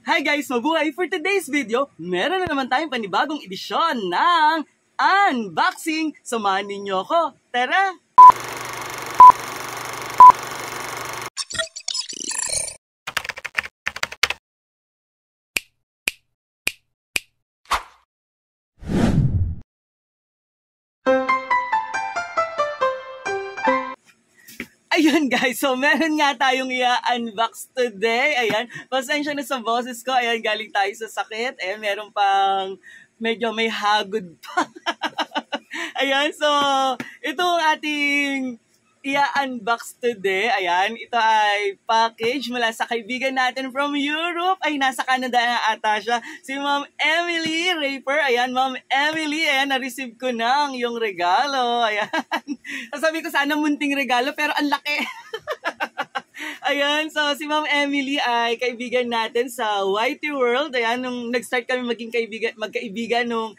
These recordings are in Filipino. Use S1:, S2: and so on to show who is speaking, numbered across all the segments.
S1: Hi guys! Mabuhay! For today's video, meron na naman tayong panibagong edisyon ng unboxing. Samahan ninyo ako. Tara! Ayun guys, so meron nga tayong i-unbox today. Ayan, pasensya na sa boses ko. Ayan, galing tayo sa sakit. Ayan, meron pang medyo may hagod pa. Ayan, so ito ang ating i-unbox today. Ayan, ito ay package mula sa kaibigan natin from Europe. Ay, nasa Canada na ata siya. Si Ma'am Emily Raper. Ayan, Ma'am Emily, ayan, na-receive ko na ang iyong regalo. Ayan. Sabi ko sana munting regalo, pero ang laki. Ayan, so si Ma'am Emily ay kaibigan natin sa YT World. Ayan, nung nag-start kami magkaibigan nung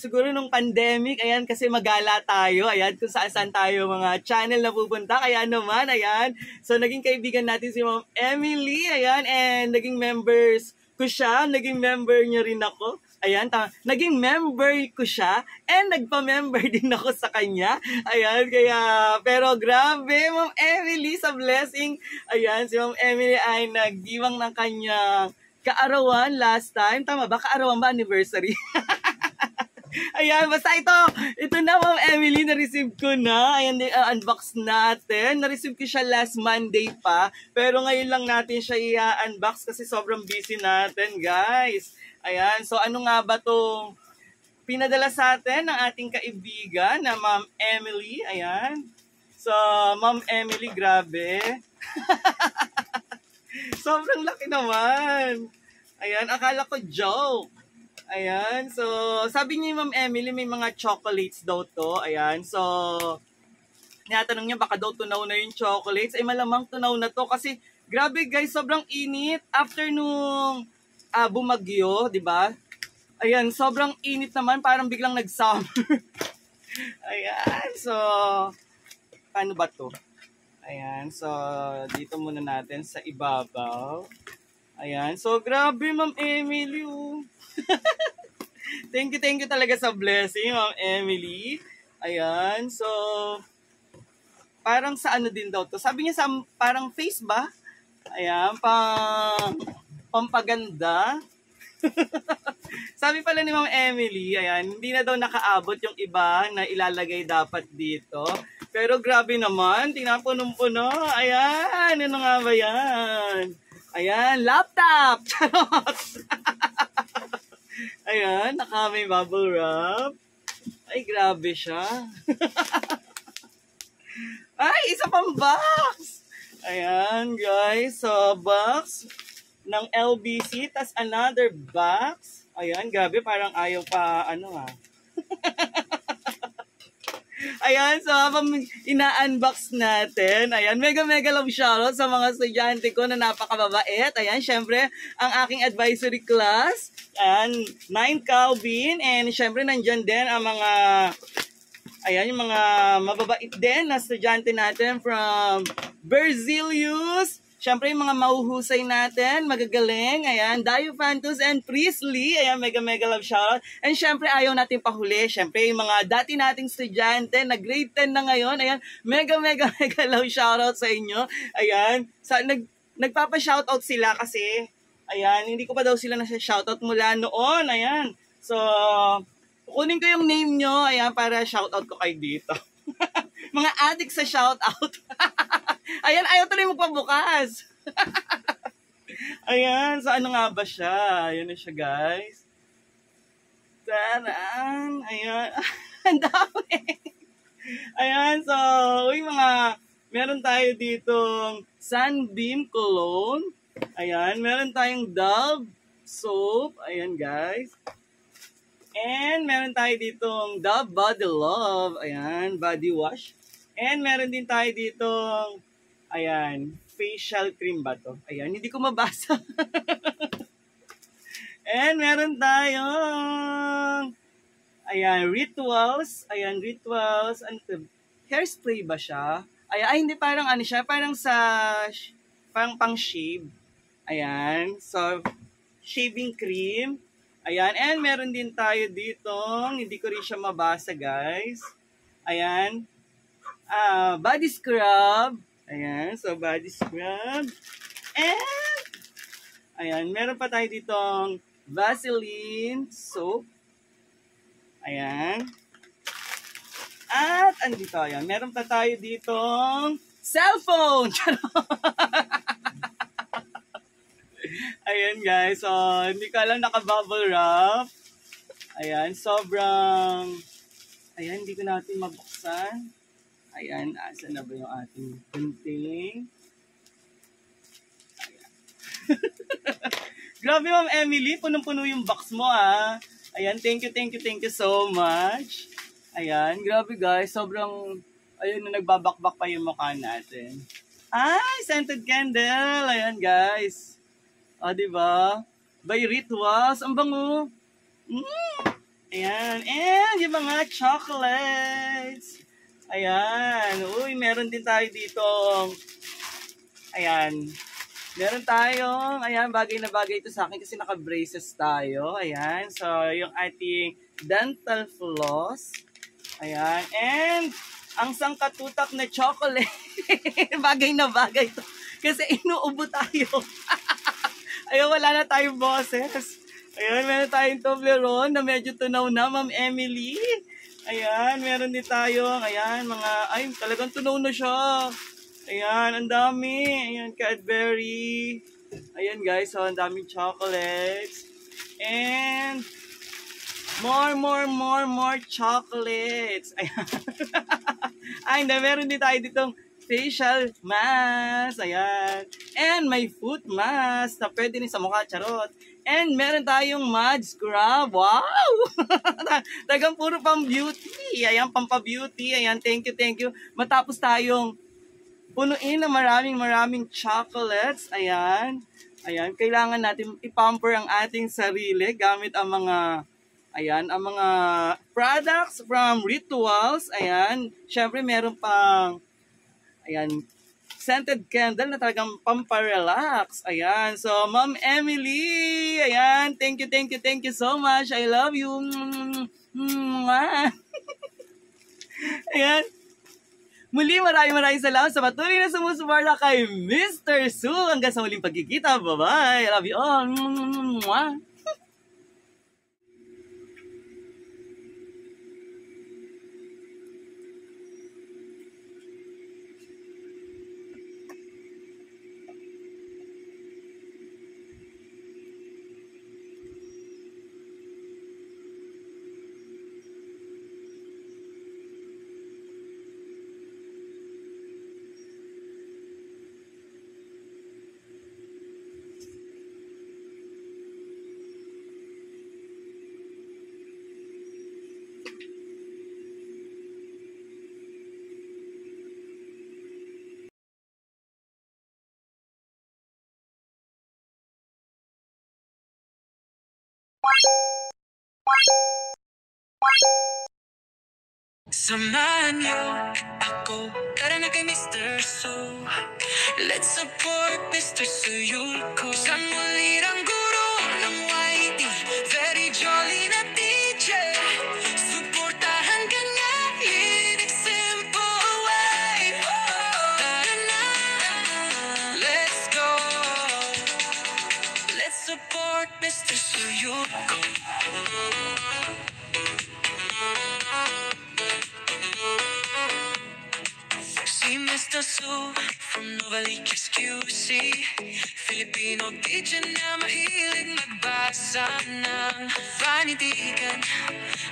S1: siguro nung pandemic, ayan, kasi magala tayo, ayan, kung saan tayo mga channel na pupunta, kaya naman, ayan, so naging kaibigan natin si Ma'am Emily, ayan, and naging members ko siya, naging member niya rin ako, ayan, naging member ko siya, and nagpa-member din ako sa kanya, ayan, kaya, pero grabe, Ma'am Emily, sa blessing, ayan, si Ma'am Emily ay nagdiwang ng kanyang kaarawan last time, tama ba? Kaarawan ba? Anniversary? Ayan, basta ito na Ma'am Emily, na-receive ko na. Ayan, unbox natin. Na-receive ko siya last Monday pa. Pero ngayon lang natin siya i-unbox kasi sobrang busy natin, guys. Ayan, so ano nga ba itong pinadala sa atin ng ating kaibigan na Ma'am Emily? Ayan. So, Ma'am Emily, grabe. Sobrang laki naman. Ayan, akala ko joke. Ayan, so sabi niya Ma'am Emily may mga chocolates daw to. Ayan, so tinatanong niya baka daw tunaw na yung chocolates. Ay malamang tunaw na to kasi grabe guys, sobrang init after nung bumagyo, di ba? Ayan, sobrang init naman, parang biglang nag-summer. Ayan, so paano ba to? Ayan, so dito muna natin sa ibabaw. Ayan, so grabe Ma'am Emily, oh. thank you talaga sa blessing, Ma'am Emily. Ayan, so parang sa ano din daw to. Sabi niya sa parang face ba? Ayan, pampaganda. Sabi pala ni Ma'am Emily, ayan, hindi na daw nakaabot yung iba na ilalagay dapat dito. Pero grabe naman, tingnan punong-puno. Ayan, ano nga ba yan? Ayan, laptop! Charot! Ayan, naka may bubble wrap. Ay, grabe siya. Ay, isa pang box! Ayan, guys. So, box ng LBC. Tas another box. Ayan, grabe. Parang ayaw pa, Ayan, so habang ina-unbox natin, ayan, mega love shoutout sa mga estudyante ko na napakababait. Ayan, syempre, ang aking advisory class, ayan, 9 Calvin, and syempre, nandyan din ang mga, ayan, yung mga mababait din na estudyante natin from Berzelius. Siyempre, yung mga mahuhusay natin, magagaling, ayan, Dayo Fantus and Priestley, ayan, mega love shoutout. And siyempre, ayaw natin pahuli, siyempre, yung mga dati nating estudyante na grade 10 na ngayon, ayan, mega love shoutout sa inyo, ayan, nagpapa-shoutout sila kasi, ayan, hindi ko pa daw sila nasa-shoutout mula noon, ayan, so, kunin ko yung name nyo, ayan, para shoutout ko kayo dito. Mga addict sa shoutout. Ayan, ayaw tuloy magpabukas. Ayan, so ano nga ba siya? Ayan na siya, guys. Taran. Ayan. Ang dami. Ayan, so, meron tayo ditong Sunbeam Cologne. Ayan, meron tayong Dove Soap. Ayan, guys. And meron tayo ditong Dove Body Love. Ayan, body wash. And meron din tayo ditong, ayan, facial cream ba to? Ayan, hindi ko mabasa. And meron tayong, ayan, rituals. Ayan, rituals. Ano to? Hairspray ba siya? Ay, hindi, parang ano siya, parang pang shave. Ayan, so, shaving cream. Ayan, and meron din tayo dito, hindi ko rin siya mabasa guys. Ayan, body scrub. Ayan, so body scrub. And, ayan, meron pa tayo ditong Vaseline soap. Ayan. At, andito, ayan, meron pa tayo ditong cellphone. Ayan guys, so hindi ka lang naka-bubble wrap. Ayan, sobrang, ayan, hindi ko natin mabuksan. Ayan, asa na ba yung ating gunting? Ayan. Grabe Ma'am Emily, punong-puno yung box mo ah. Ayan, thank you so much. Ayan, grabe guys, sobrang, ayun na nagbabakbak pa yung mukha natin. Ay, scented candle. Ayan guys. O, diba? By Rituals. Ang bango. Ayan. And yung mga chocolates. Ayan. Uy, meron din tayo dito. Ayan. Meron tayong, ayan, bagay na bagay ito sa akin kasi naka-braces tayo. Ayan. So, yung ating dental floss. Ayan. And, ang sangkatutak na chocolate. Bagay na bagay ito. Kasi inuubo tayo. Ayun, wala na tayong boses. Ayun, meron tayong Toblerone na medyo tunaw na, Ma'am Emily. Ayan, meron din tayong, ayan, mga, ay, talagang tunaw na siya. Ayan, ang dami. Ayan, Cadbury. Ayan, guys, so, ang daming chocolates. And, more chocolates. Ayan. Ay, meron din tayo ditong facial mask. Ayan. And may foot mask na pwede rin sa mukha. Charot. And meron tayong mud scrub. Wow! Tagang puro pang beauty. Ayan, pampa-beauty. Ayan, thank you. Matapos tayong punuin na maraming chocolates. Ayan. Ayan, kailangan natin ipamper ang ating sarili gamit ang mga products from Rituals. Ayan. Syempre, meron pang ayan, scented candle na talagang pamparelax. Ayan. So, Ma'am Emily, ayan, thank you so much. I love you. Ayan. Muli, maraming salamat sa patuloy na sumusuporta kay Mr. Su. Hanggang sa muling pagkikita. Bye-bye. I love you all.
S2: Samahan niyo ako, tara na kay Mr. Su. Let's support Mr. Suyuko. Isang muli ang guro ng YT, very jolly na DJ. Suportahan ka niya in a simple way. Tara na, let's go. Let's support Mr. Suyuko. Si Mr. Su from Novaliches QC, Filipino teacher na mahilig magbasa ng panitikan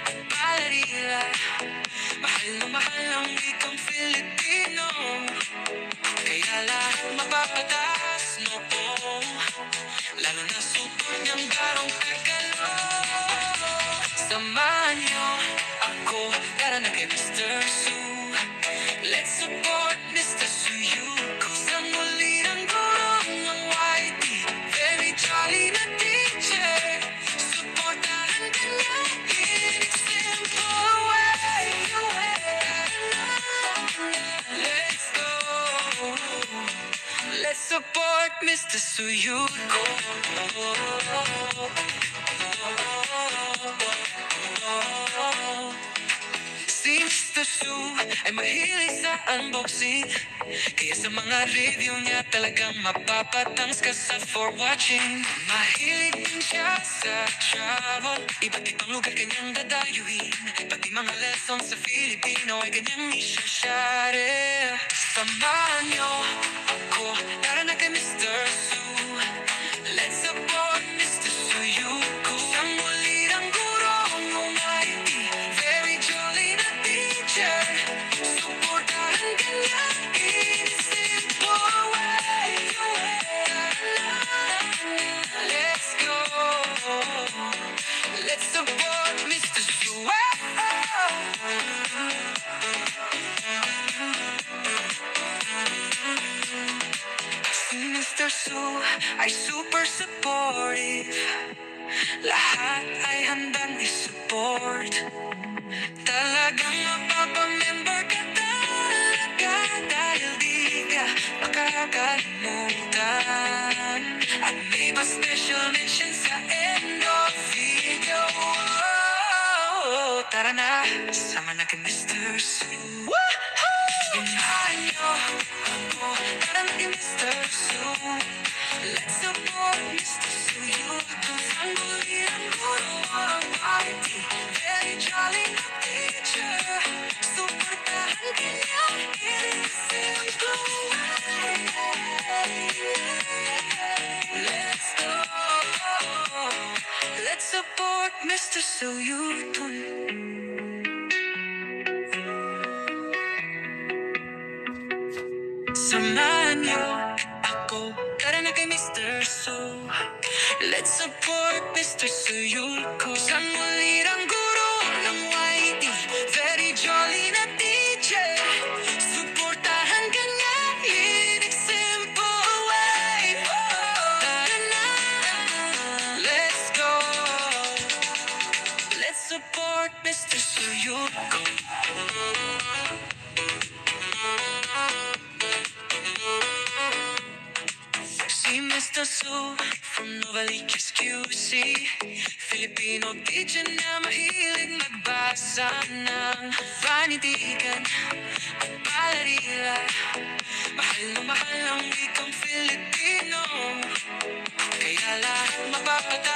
S2: at palarila. Mahal na mahal ang wikang Filipino, kaya lahat mapapatas noo. Lalo na super niyang garong Tagalog. Samahan niyo ako, tara na kay Mr. Su. Let's support Mr. Suyuko. Sa muli ng gurong ng YT, very jolly na teacher. Supportahan ka niya in a simple way. Let's go. Let's support Mr. Suyuko. ay mahilig sa unboxing. Kaya sa mga review niya talagang mapapatangs ka sa for watching. Mahilig din siya sa travel, iba't ibang lugar kanyang dadayuin. Pati mga lessons sa Filipino ay kanyang isa-share. Samahan niyo ako, tara na kay Mr. Su. Let's support Mr. Suyuko. Siyang ulirang gurong umaiti, very jolly na teacher. Suportahan ka niya in a simple way. Let's go. Let's support Mr. Su. Si Mr. Su ay super supportive, lahat ay handang i-support. Talagang mapapamember ka talaga dahil di ka makakalimutan. At may pa special mention sa end of video. Tara na, sama na kay Mr. Su. Samahan niyo ako, tara na kay Mr. Su. Let's support Mr. Suyuko. Ang bulirang guro ang party, very jolly na teacher. Suportahan ka niya in a simple way. Let's go. Let's support Mr. Suyuko. Samahan niyo ako, tara na kay Mr. Su. Let's support Mr. Suyuko. Isang ulirang guro ng YT, very jolly na teacher. Suportahan ka niya in a simple way. Tara na, let's go. Let's support Mr. Suyuko. Si Mr. Su from Novaliches QC, Filipino teacher na mahilig magbasa ng panitikan at palarila. Mahal na mahal ang wikang Filipino, kaya lahat mapapatay.